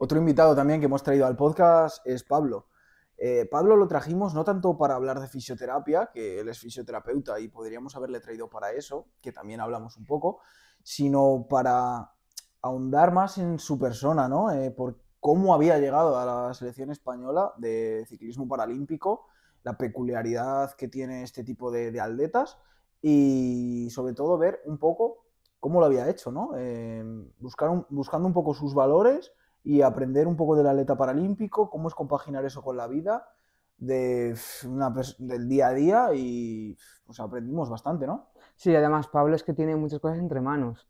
Otro invitado también que hemos traído al podcast es Pablo. Pablo lo trajimos no tanto para hablar de fisioterapia, que él es fisioterapeuta y podríamos haberle traído para eso, que también hablamos un poco, sino para ahondar más en su persona, ¿no? Por cómo había llegado a la selección española de ciclismo paralímpico, la peculiaridad que tiene este tipo de atletas y sobre todo ver un poco cómo lo había hecho, ¿no? Buscando un poco sus valores y aprender un poco del atleta paralímpico, cómo es compaginar eso con la vida del día a día y pues aprendimos bastante, ¿no? Sí, además Pablo es que tiene muchas cosas entre manos.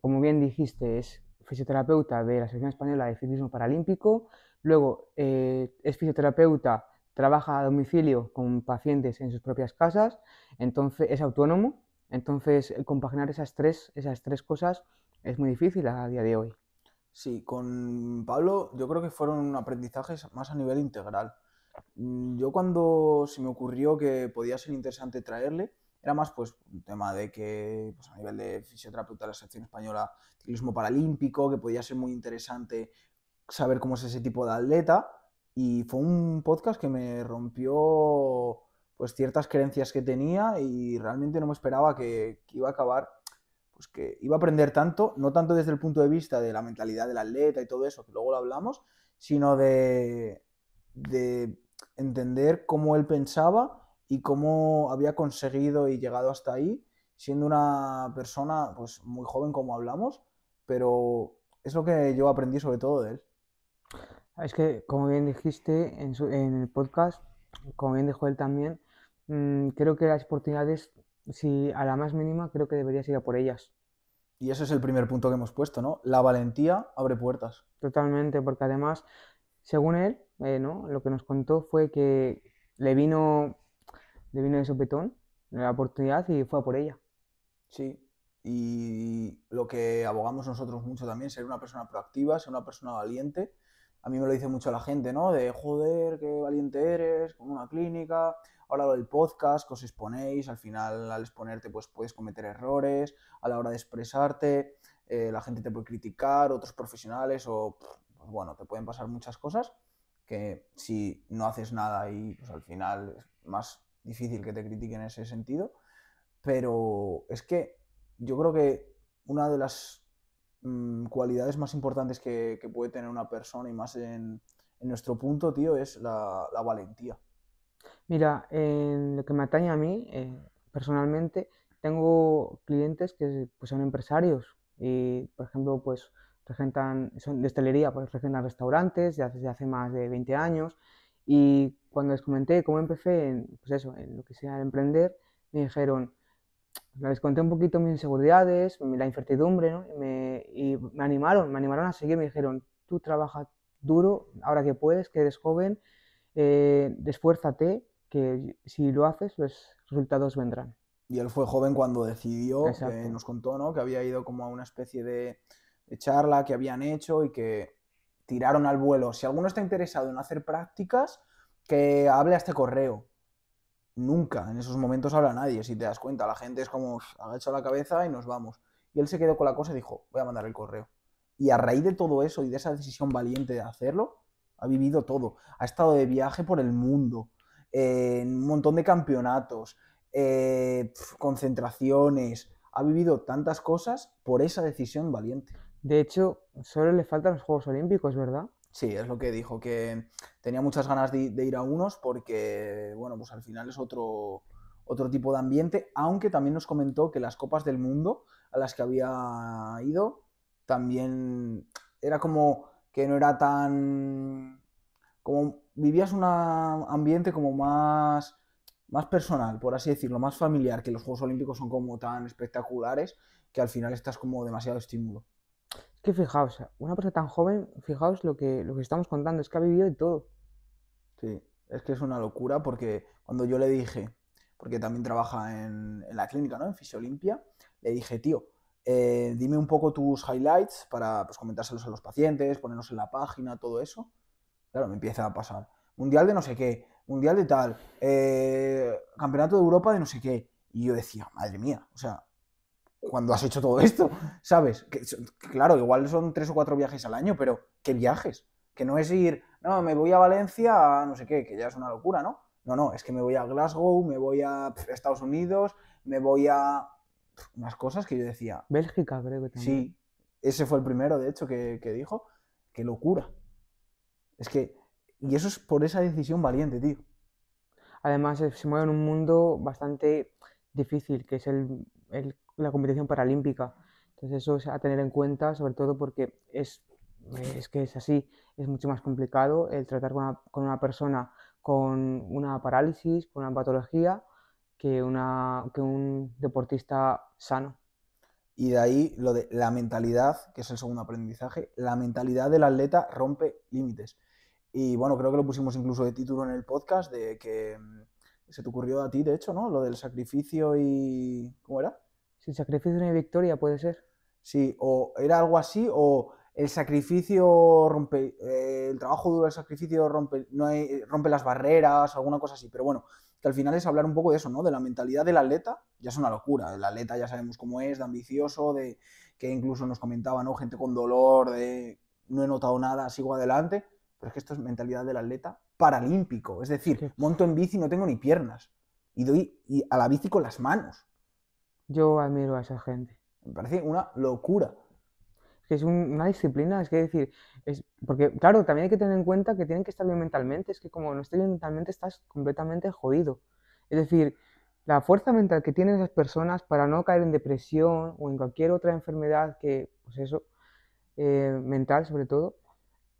Como bien dijiste, es fisioterapeuta de la Selección Española de Ciclismo Paralímpico, luego es fisioterapeuta, trabaja a domicilio con pacientes en sus propias casas, entonces es autónomo, entonces compaginar esas tres cosas es muy difícil a día de hoy. Sí, con Pablo yo creo que fueron aprendizajes más a nivel integral. Yo cuando se me ocurrió que podía ser interesante traerle, era más pues un tema de que pues, a nivel de fisioterapeuta de la selección española, ciclismo paralímpico, que podía ser muy interesante saber cómo es ese tipo de atleta. Y fue un podcast que me rompió pues ciertas creencias que tenía y realmente no me esperaba que iba a acabar, pues que iba a aprender tanto, no tanto desde el punto de vista de la mentalidad del atleta y todo eso, que luego lo hablamos, sino de entender cómo él pensaba y cómo había conseguido y llegado hasta ahí, siendo una persona pues muy joven como hablamos, pero es lo que yo aprendí sobre todo de él. Es que, como bien dijiste en el podcast, como bien dijo él también, creo que las oportunidades, si a la más mínima, creo que deberías ir a por ellas. Y ese es el primer punto que hemos puesto, ¿no? La valentía abre puertas. Totalmente, porque además, según él, ¿no? Lo que nos contó fue que le vino, le vino de sopetón la oportunidad y fue a por ella. Sí, y lo que abogamos nosotros mucho también, ser una persona proactiva, ser una persona valiente. A mí me lo dice mucho la gente, ¿no? De joder, qué valiente eres, con una clínica. Ahora lo del podcast, que os exponéis, al final al exponerte pues puedes cometer errores a la hora de expresarte, la gente te puede criticar, otros profesionales o, pues bueno, te pueden pasar muchas cosas que si no haces nada y pues al final es más difícil que te critiquen en ese sentido, pero es que yo creo que una de las cualidades más importantes que puede tener una persona y más en nuestro punto, tío, es la valentía. Mira, en lo que me atañe a mí, personalmente, tengo clientes que pues, son empresarios y, por ejemplo, pues son de hostelería, pues regentan restaurantes desde hace más de 20 años y cuando les comenté cómo empecé pues eso, en lo que sea el emprender, me dijeron, les conté un poquito mis inseguridades, la incertidumbre, ¿no? Me animaron a seguir, me dijeron, tú trabaja duro, ahora que puedes, que eres joven, esfuérzate, que si lo haces, los resultados vendrán. Y él fue joven cuando decidió, que Exacto. nos contó, ¿no? Que había ido como a una especie de charla que habían hecho y que tiraron al vuelo. Si alguno está interesado en hacer prácticas, que hable a este correo. Nunca en esos momentos habla nadie, si te das cuenta. La gente es como agacha la cabeza y nos vamos. Y él se quedó con la cosa y dijo, voy a mandar el correo. Y a raíz de todo eso y de esa decisión valiente de hacerlo, ha vivido todo. Ha estado de viaje por el mundo, en un montón de campeonatos, concentraciones. Ha vivido tantas cosas por esa decisión valiente. De hecho, solo le faltan los Juegos Olímpicos, ¿verdad? Sí, es lo que dijo, que tenía muchas ganas de ir a unos porque, bueno, pues al final es otro tipo de ambiente, aunque también nos comentó que las Copas del Mundo a las que había ido también era como que no era tan, como vivías un ambiente como más personal, por así decirlo, más familiar, que los Juegos Olímpicos son como tan espectaculares que al final estás como demasiado estímulo. Es que fijaos, una persona tan joven, fijaos lo que estamos contando, es que ha vivido de todo. Sí, es que es una locura porque cuando yo le dije, porque también trabaja en la clínica, ¿no? En Fisiolimpia, le dije, tío, dime un poco tus highlights para pues, comentárselos a los pacientes, ponerlos en la página, todo eso. Claro, me empieza a pasar. Mundial de no sé qué, mundial de tal, campeonato de Europa de no sé qué. Y yo decía, madre mía, o sea, ¿cuándo has hecho todo esto? ¿Sabes? Claro, igual son 3 o 4 viajes al año, pero ¿qué viajes? que no es ir, no, me voy a Valencia a no sé qué, que ya es una locura, ¿no? No, no, es que me voy a Glasgow, me voy a Estados Unidos, me voy a unas cosas que yo decía, Bélgica creo que también. sí, ese fue el primero, de hecho, que dijo, qué locura. Es que, y eso es por esa decisión valiente, tío. Además, se mueve en un mundo bastante difícil, que es la competición paralímpica. Entonces, eso es a tener en cuenta, sobre todo porque es que es así, es mucho más complicado el tratar con una persona con una parálisis, con una patología, que un deportista sano. Y de ahí lo de la mentalidad, que es el segundo aprendizaje, la mentalidad del atleta rompe límites. Y bueno, creo que lo pusimos incluso de título en el podcast, de que se te ocurrió a ti, de hecho, ¿no? Lo del sacrificio y... ¿Cómo era? Si el sacrificio no hay victoria, puede ser. Sí, o era algo así, o el sacrificio rompe, el trabajo duro del sacrificio rompe, no hay, rompe las barreras, alguna cosa así. Pero bueno, que al final es hablar un poco de eso, ¿no? De la mentalidad del atleta, ya es una locura. El atleta ya sabemos cómo es, de ambicioso, de que incluso nos comentaba, ¿no? Gente con dolor, de no he notado nada, sigo adelante. Pero es que esto es mentalidad del atleta paralímpico. Es Es decir, que monto en bici y no tengo ni piernas. Y doy a la bici con las manos. yo admiro a esa gente. Me parece una locura. Que es una disciplina, es que decir, porque claro, también hay que tener en cuenta que tienen que estar bien mentalmente, es que como no estés bien mentalmente estás completamente jodido. Es decir, la fuerza mental que tienen esas personas para no caer en depresión o en cualquier otra enfermedad que, pues eso, mental sobre todo,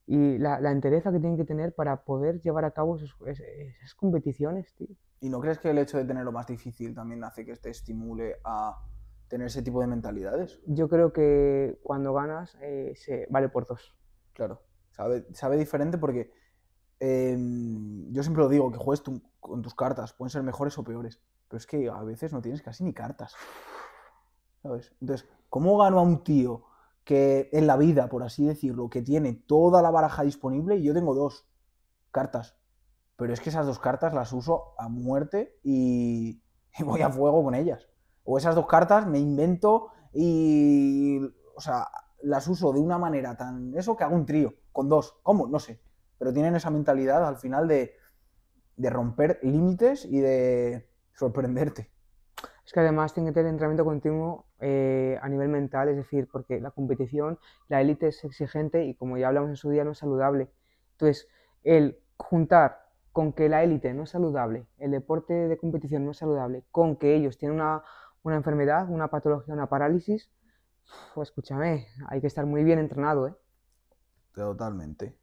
y la entereza que tienen que tener para poder llevar a cabo esas competiciones, tío. ¿Y no crees que el hecho de tenerlo más difícil también hace que te estimule a tener ese tipo de mentalidades? Yo creo que cuando ganas se vale por dos. Claro, sabe diferente porque yo siempre lo digo, que juegues con tus cartas, pueden ser mejores o peores, pero es que a veces no tienes casi ni cartas, ¿sabes? Entonces, ¿cómo gano a un tío que en la vida, por así decirlo, que tiene toda la baraja disponible y yo tengo dos cartas? Pero es que esas dos cartas las uso a muerte y voy a fuego con ellas. O esas dos cartas me invento y, o sea, las uso de una manera tan... Eso que hago un trío con dos. ¿Cómo? No sé. Pero tienen esa mentalidad al final de romper límites y de sorprenderte. Es que además tiene que tener entrenamiento continuo a nivel mental, es decir, porque la competición, la élite es exigente y como ya hablamos en su día no es saludable. Entonces, el juntar con que la élite no es saludable, el deporte de competición no es saludable, con que ellos tienen una enfermedad, una patología, una parálisis, pues escúchame, hay que estar muy bien entrenado, ¿eh? Totalmente.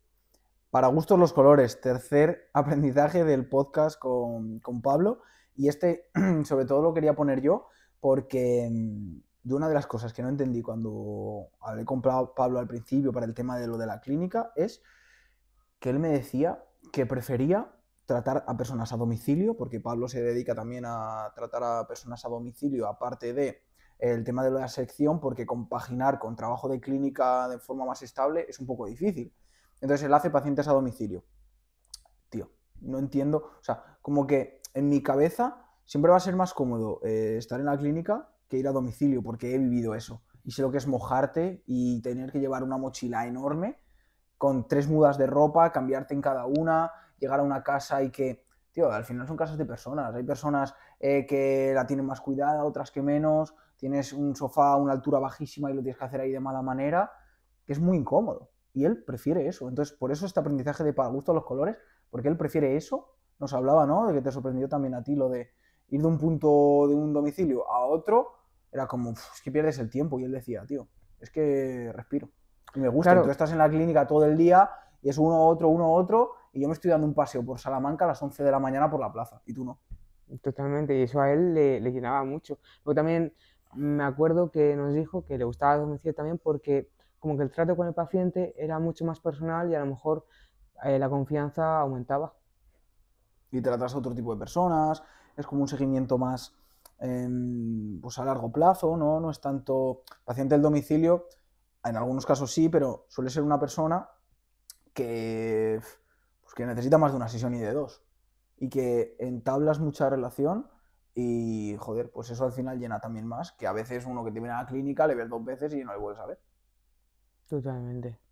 Para gustos los colores, tercer aprendizaje del podcast con Pablo. Y este, sobre todo, lo quería poner yo, porque de una de las cosas que no entendí cuando hablé con Pablo al principio para el tema de lo de la clínica es que él me decía que prefería tratar a personas a domicilio, porque Pablo se dedica también a tratar a personas a domicilio, aparte de el tema de la sección, porque compaginar con trabajo de clínica de forma más estable es un poco difícil. Entonces él hace pacientes a domicilio. Tío, no entiendo, o sea, como que en mi cabeza siempre va a ser más cómodo estar en la clínica que ir a domicilio, porque he vivido eso. Y sé lo que es mojarte y tener que llevar una mochila enorme con 3 mudas de ropa, cambiarte en cada una, llegar a una casa y que, tío, al final son casas de personas. Hay personas que la tienen más cuidada, otras que menos. Tienes un sofá a una altura bajísima y lo tienes que hacer ahí de mala manera, que es muy incómodo. Y él prefiere eso. Entonces, por eso este aprendizaje de para gusto los colores, porque él prefiere eso. Nos hablaba, ¿no? De que te sorprendió también a ti lo de ir de un punto de un domicilio a otro. Era como, es que pierdes el tiempo. Y él decía, tío, es que respiro. Y me gusta. Y tú Claro, estás en la clínica todo el día y es uno, otro. Y yo me estoy dando un paseo por Salamanca a las 11 de la mañana por la plaza. Y tú no. totalmente, y eso a él le llenaba mucho. Luego también me acuerdo que nos dijo que le gustaba el domicilio también porque como que el trato con el paciente era mucho más personal y a lo mejor la confianza aumentaba. Y tratas a otro tipo de personas. Es como un seguimiento más pues a largo plazo, ¿no? No es tanto paciente del domicilio. En algunos casos sí, pero suele ser una persona que, pues que necesita más de una sesión y de dos. Y que entablas mucha relación y, joder, pues eso al final llena también más, que a veces uno que te viene a la clínica le ves 2 veces y no le vuelves a ver. Totalmente.